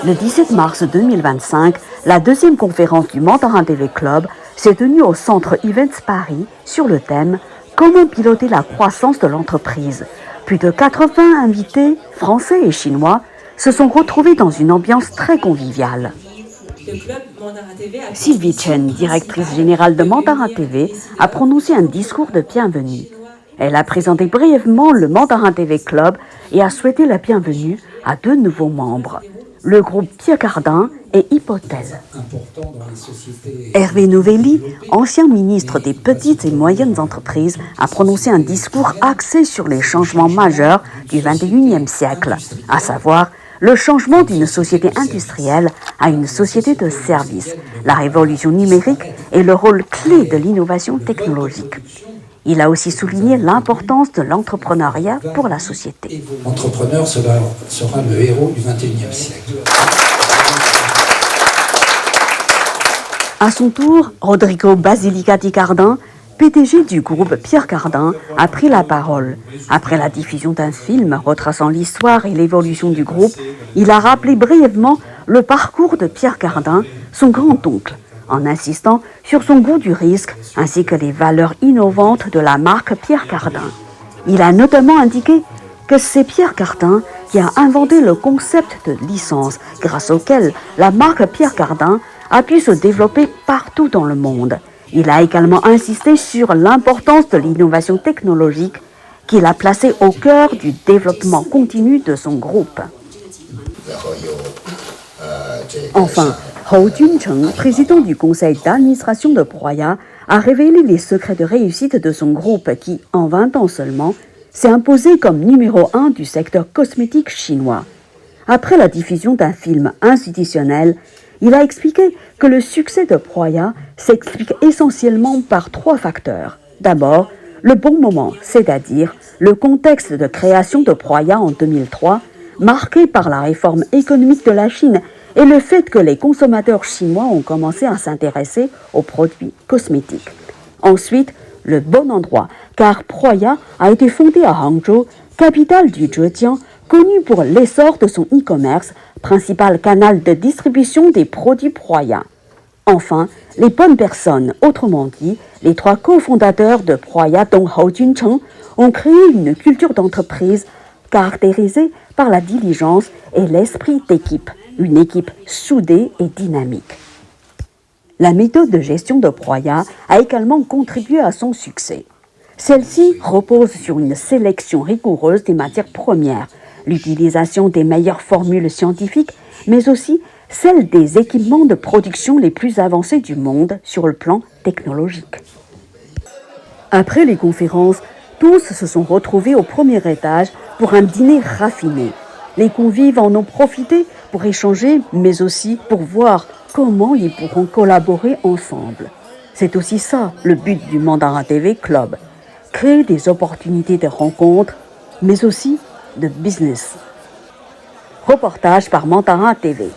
Le 17 mars 2025, la deuxième conférence du Mandarin TV Club s'est tenue au Centre Events Paris sur le thème « Comment piloter la croissance de l'entreprise ». Plus de 80 invités, français et chinois, se sont retrouvés dans une ambiance très conviviale. Sylvie Chen, directrice générale de Mandarin TV, a prononcé un discours de bienvenue. Elle a présenté brièvement le Mandarin TV Club et a souhaité la bienvenue à deux nouveaux membres, le groupe Pierre Cardin et Hypothèse. Hervé Novelli, ancien ministre des petites et moyennes entreprises, a prononcé un discours axé sur les changements majeurs du XXIe siècle, à savoir le changement d'une société industrielle à une société de services, la révolution numérique et le rôle clé de l'innovation technologique. Il a aussi souligné l'importance de l'entrepreneuriat pour la société. L'entrepreneur sera le héros du XXIe siècle. À son tour, Rodrigo Basilicati Cardin, PDG du groupe Pierre Cardin, a pris la parole. Après la diffusion d'un film retraçant l'histoire et l'évolution du groupe, il a rappelé brièvement le parcours de Pierre Cardin, son grand-oncle, en insistant sur son goût du risque ainsi que les valeurs innovantes de la marque Pierre Cardin. Il a notamment indiqué que c'est Pierre Cardin qui a inventé le concept de licence grâce auquel la marque Pierre Cardin a pu se développer partout dans le monde. Il a également insisté sur l'importance de l'innovation technologique qu'il a placée au cœur du développement continu de son groupe. Enfin, Hou Juncheng, président du conseil d'administration de Proya, a révélé les secrets de réussite de son groupe qui, en 20 ans seulement, s'est imposé comme numéro 1 du secteur cosmétique chinois. Après la diffusion d'un film institutionnel, il a expliqué que le succès de Proya s'explique essentiellement par 3 facteurs. D'abord, le bon moment, c'est-à-dire le contexte de création de Proya en 2003, marqué par la réforme économique de la Chine et le fait que les consommateurs chinois ont commencé à s'intéresser aux produits cosmétiques. Ensuite, le bon endroit, car Proya a été fondé à Hangzhou, capitale du Zhejiang, connu pour l'essor de son e-commerce, principal canal de distribution des produits Proya. Enfin, les bonnes personnes, autrement dit, les 3 cofondateurs de Proya, dont Hou Juncheng, ont créé une culture d'entreprise caractérisée par la diligence et l'esprit d'équipe, une équipe soudée et dynamique. La méthode de gestion de Proya a également contribué à son succès. Celle-ci repose sur une sélection rigoureuse des matières premières, l'utilisation des meilleures formules scientifiques, mais aussi celle des équipements de production les plus avancés du monde sur le plan technologique. Après les conférences, tous se sont retrouvés au premier étage pour un dîner raffiné. Les convives en ont profité pour échanger, mais aussi pour voir comment ils pourront collaborer ensemble. C'est aussi ça le but du Mandarin TV Club, créer des opportunités de rencontres, mais aussi de business. Reportage par Mandarin TV.